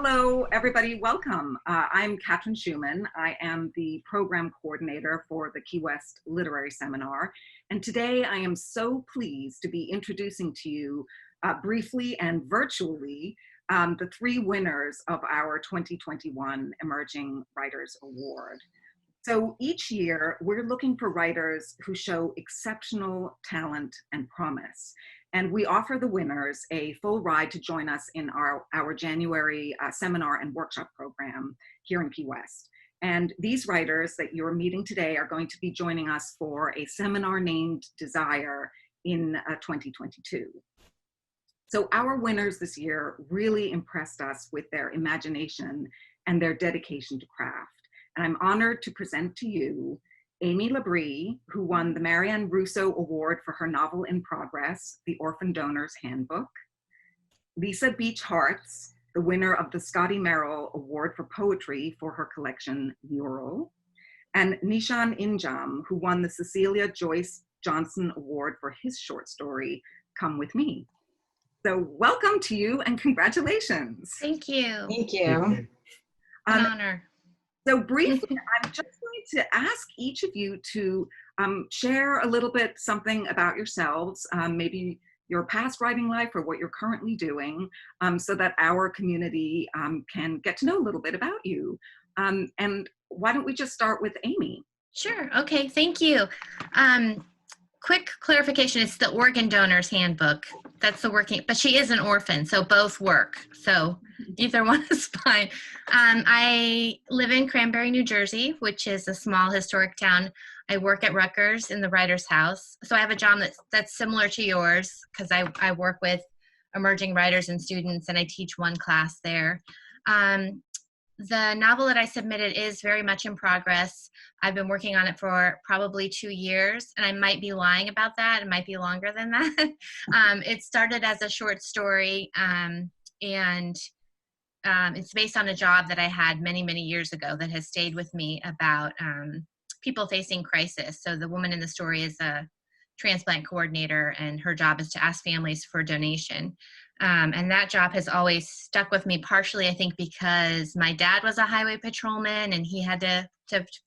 Hello, everybody. Welcome. I'm Katrin Schumann. I am the program coordinator for the Key West Literary Seminar. And today I am so pleased to be introducing to you briefly and virtually the three winners of our 2021 Emerging Writers Award. So each year we're looking for writers who show exceptional talent and promise. And we offer the winners a full ride to join us in our January seminar and workshop program here in Key West. And these writers that you're meeting today are going to be joining us for a seminar named Desire in 2022. So our winners this year really impressed us with their imagination and their dedication to craft. And I'm honored to present to you Aimee LaBrie, who won the Marianne Russo Award for her novel In Progress, The Orphan Donor's Handbook. Lisa Beech Hartz, the winner of the Scotty Merrill Award for Poetry for her collection Mural. And Nishanth Injam, who won the Cecilia Joyce Johnson Award for his short story, Come With Me. So welcome to you and congratulations. Thank you. Thank you. An honor. So briefly, I'm just going to ask each of you to share a little bit something about yourselves, maybe your past writing life or what you're currently doing, so that our community can get to know a little bit about you. And why don't we just start with Aimee? Sure. Okay. Thank you. Quick clarification, it's the Organ Donor's Handbook. That's the working, but she is an orphan, so both work. So either one is fine. I live in Cranberry, New Jersey, which is a small historic town. I work at Rutgers in the Writers' House. So I have a job that's similar to yours because I work with emerging writers and students, and I teach one class there. The novel that I submitted is very much in progress. I've been working on it for probably 2 years, and I might be lying about that. It might be longer than that. It started as a short story, and it's based on a job that I had many, many years ago that has stayed with me about people facing crisis. So the woman in the story is a transplant coordinator, and her job is to ask families for donation. And that job has always stuck with me, partially, I think, because my dad was a highway patrolman and he had to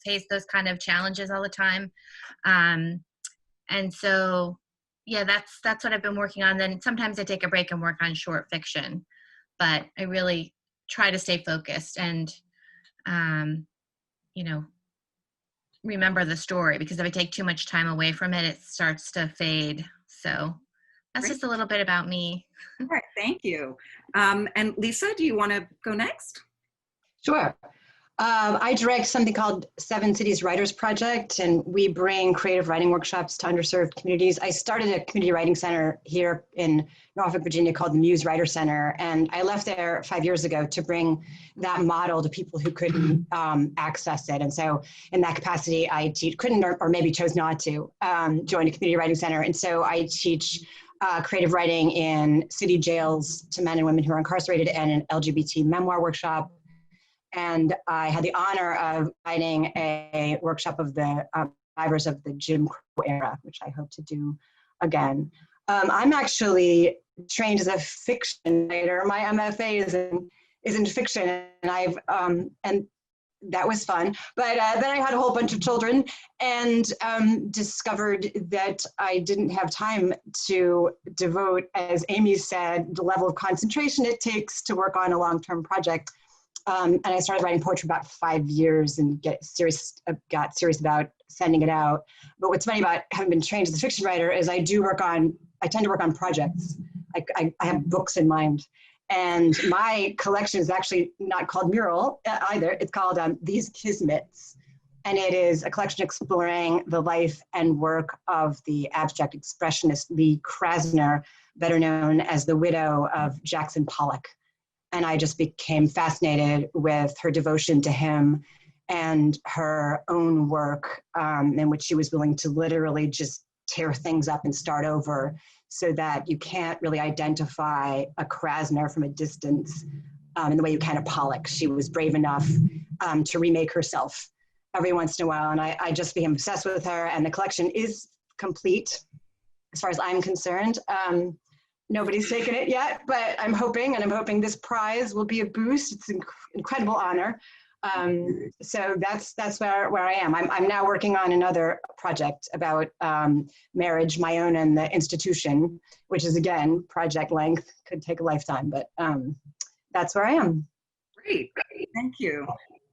face those kind of challenges all the time. And so, yeah, that's what I've been working on. Then sometimes I take a break and work on short fiction, but I really try to stay focused and, remember the story, because if I take too much time away from it, it starts to fade. So that's Great. just a little bit about me. All right, thank you. And Lisa, do you want to go next? Sure. I direct something called Seven Cities Writers Project, and we bring creative writing workshops to underserved communities. I started a community writing center here in Norfolk, Virginia called the Muse Writer Center, and I left there 5 years ago to bring that model to people who couldn't access it. And so in that capacity, I couldn't or maybe chose not to join a community writing center. And so I teach creative writing in city jails to men and women who are incarcerated, and an LGBT memoir workshop. And I had the honor of writing a workshop of the survivors of the Jim Crow era, which I hope to do again. I'm actually trained as a fiction writer. My MFA is in fiction, and and that was fun. But then I had a whole bunch of children and discovered that I didn't have time to devote, as Aimee said, the level of concentration it takes to work on a long-term project. And I started writing poetry about 5 years and got serious about sending it out. But what's funny about having been trained as a fiction writer is I tend to work on projects. I have books in mind. And my collection is actually not called Mural either. It's called These Kismets. And it is a collection exploring the life and work of the abstract expressionist Lee Krasner, better known as the widow of Jackson Pollock. And I just became fascinated with her devotion to him and her own work, in which she was willing to literally just tear things up and start over, so that you can't really identify a Krasner from a distance in the way you can a Pollock. She was brave enough to remake herself every once in a while. And I just became obsessed with her, and the collection is complete as far as I'm concerned. Nobody's taken it yet, but I'm hoping, and I'm hoping this prize will be a boost. It's an incredible honor. So that's where I am. I'm now working on another project about marriage, my own and the institution, which is, again, project length, could take a lifetime, but that's where I am. Great, thank you.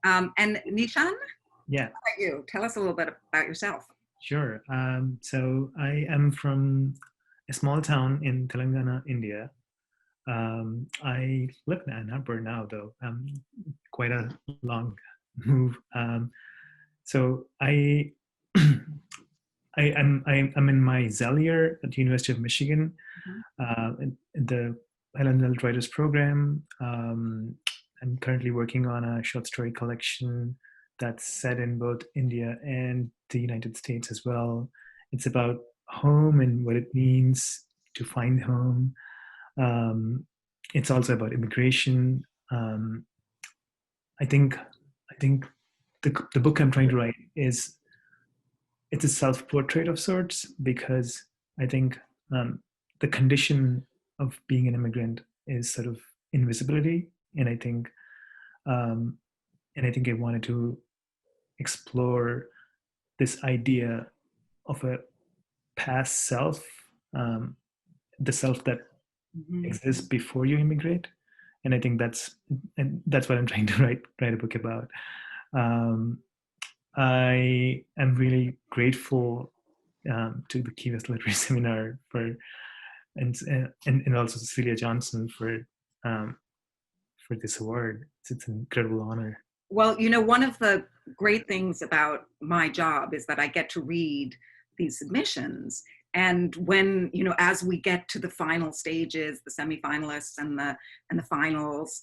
And Nishanth? Yeah. How about you? Tell us a little bit about yourself. Sure. So I am from a small town in Telangana, India. I live in Ann Arbor now, though. Quite a long move. So I'm in my Zell year at the University of Michigan, in the LNL Writers Program. I'm currently working on a short story collection that's set in both India and the United States as well. It's about home and what it means to find home. It's also about immigration. I think the book I'm trying to write it's a self-portrait of sorts, because I think the condition of being an immigrant is sort of invisibility, and I think I wanted to explore this idea of a past self, the self that exists before you immigrate, and I think that's what I'm trying to write a book about. I am really grateful to the Key West Literary Seminar and also Cecilia Johnson for this award. It's an incredible honor. Well, you know, one of the great things about my job is that I get to read these submissions. And when, you know, as we get to the final stages, the semifinalists and the finals,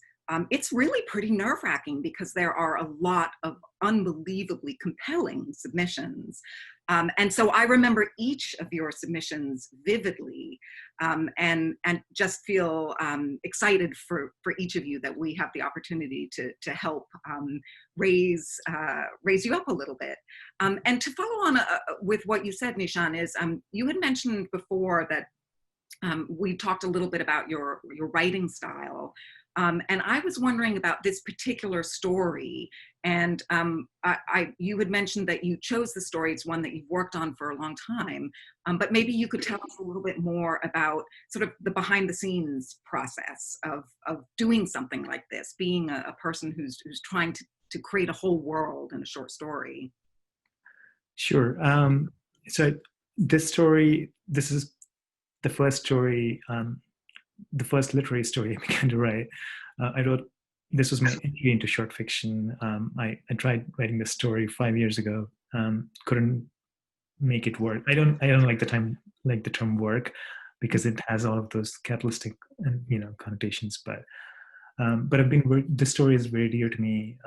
it's really pretty nerve-wracking because there are a lot of unbelievably compelling submissions. And so I remember each of your submissions vividly, and just feel excited for each of you that we have the opportunity to help raise you up a little bit. And to follow on with what you said, Nishanth, is you had mentioned before that we talked a little bit about your writing style. And I was wondering about this particular story. And you had mentioned that you chose the story. It's one that you've worked on for a long time. But maybe you could tell us a little bit more about sort of the behind the scenes process of doing something like this, being a person who's trying to create a whole world in a short story. Sure. So this is the first story, the first literary story I began to write. This was my entry into short fiction. I tried writing this story 5 years ago. Couldn't make it work. I don't like the term work, because it has all of those capitalistic and connotations. But this story is very dear to me,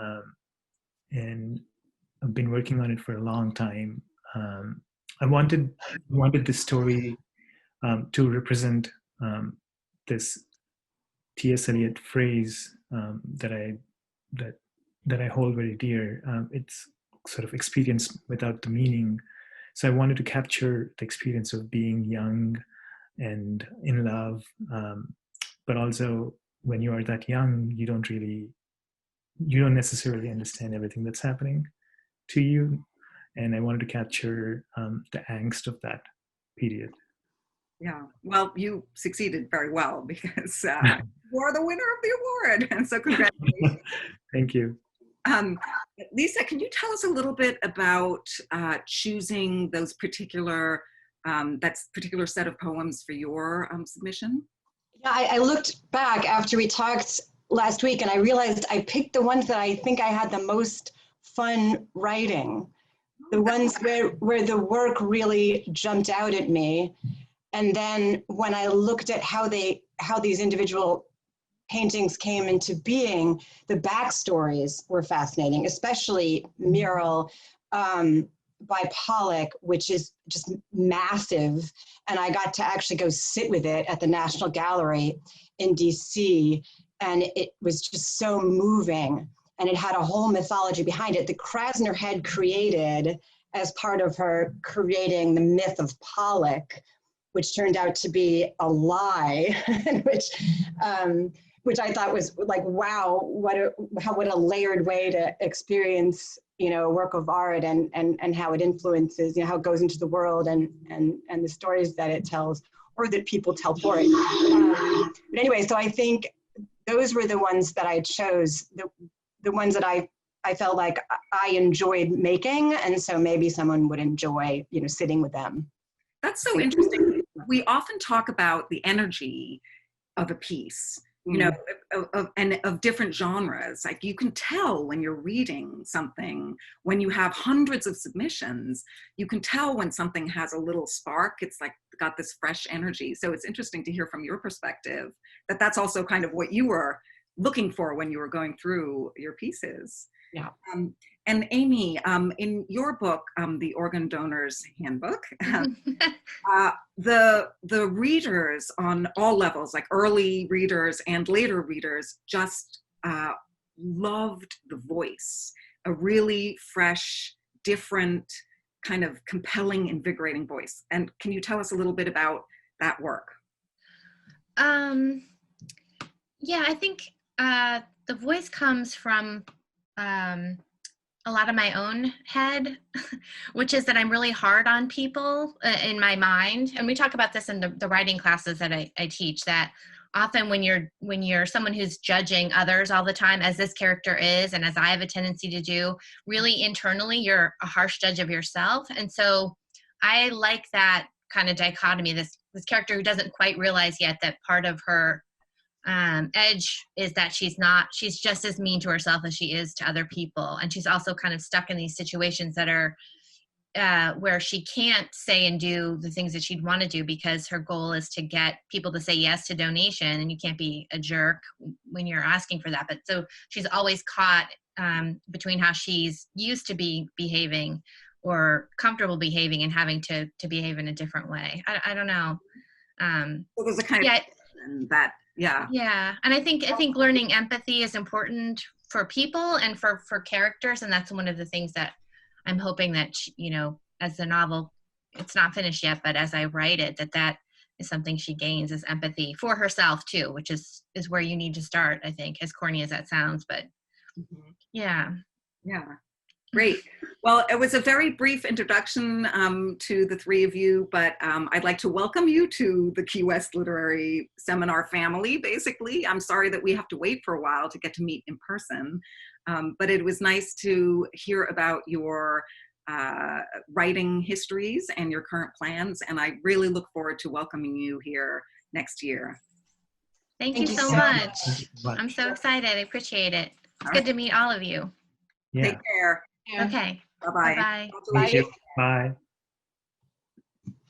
and I've been working on it for a long time. I wanted this story to represent this T.S. Eliot phrase that I hold very dear. It's sort of experience without the meaning. So I wanted to capture the experience of being young and in love, but also when you are that young, you don't necessarily understand everything that's happening to you. And I wanted to capture the angst of that period. Yeah, well, you succeeded very well, because you are the winner of the award, and so congratulations. Thank you. Lisa, can you tell us a little bit about choosing those particular set of poems for your submission? Yeah, I looked back after we talked last week, and I realized I picked the ones that I think I had the most fun writing, the ones where the work really jumped out at me. And then when I looked at how these individual paintings came into being, the backstories were fascinating, especially Mural by Pollock, which is just massive. And I got to actually go sit with it at the National Gallery in DC, and it was just so moving. And it had a whole mythology behind it that Krasner had created as part of her creating the myth of Pollock, which turned out to be a lie, which I thought was like, wow, what a layered way to experience, a work of art, and how it influences, how it goes into the world, and the stories that it tells, or that people tell for it. But anyway, so I think those were the ones that I chose, the ones that I felt like I enjoyed making, and so maybe someone would enjoy, sitting with them. That's so interesting. We often talk about the energy of a piece, of different genres. Like, you can tell when you're reading something, when you have hundreds of submissions, you can tell when something has a little spark. It's like got this fresh energy. So it's interesting to hear from your perspective that that's also kind of what you were looking for when you were going through your pieces. Yeah. And Aimee, in your book, The Organ Donor's Handbook, the readers on all levels, like early readers and later readers, just loved the voice, a really fresh, different, kind of compelling, invigorating voice. And can you tell us a little bit about that work? Yeah, I think the voice comes from a lot of my own head, which is that I'm really hard on people in my mind. And we talk about this in the writing classes that I teach, that often when you're someone who's judging others all the time, as this character is, and as I have a tendency to do, really internally, you're a harsh judge of yourself. And so I like that kind of dichotomy, this character who doesn't quite realize yet that part of her edge is that she's just as mean to herself as she is to other people. And she's also kind of stuck in these situations that are where she can't say and do the things that she'd want to do, because her goal is to get people to say yes to donation, and you can't be a jerk when you're asking for that. But so she's always caught between how she's used to be behaving or comfortable behaving and having to behave in a different way. I don't know. So there's a kind of that. Yeah. And I think learning empathy is important for people and for characters. And that's one of the things that I'm hoping that, as the novel, it's not finished yet, but as I write it, that is something she gains, is empathy for herself too, which is where you need to start, I think, as corny as that sounds, but yeah. Great. Well, it was a very brief introduction to the three of you, but I'd like to welcome you to the Key West Literary Seminar family, basically. I'm sorry that we have to wait for a while to get to meet in person, but it was nice to hear about your writing histories and your current plans, and I really look forward to welcoming you here next year. Thank you so much. I'm so excited. I appreciate it. It's good to meet all of you. Take care. Okay. Bye-bye. Bye-bye. Bye.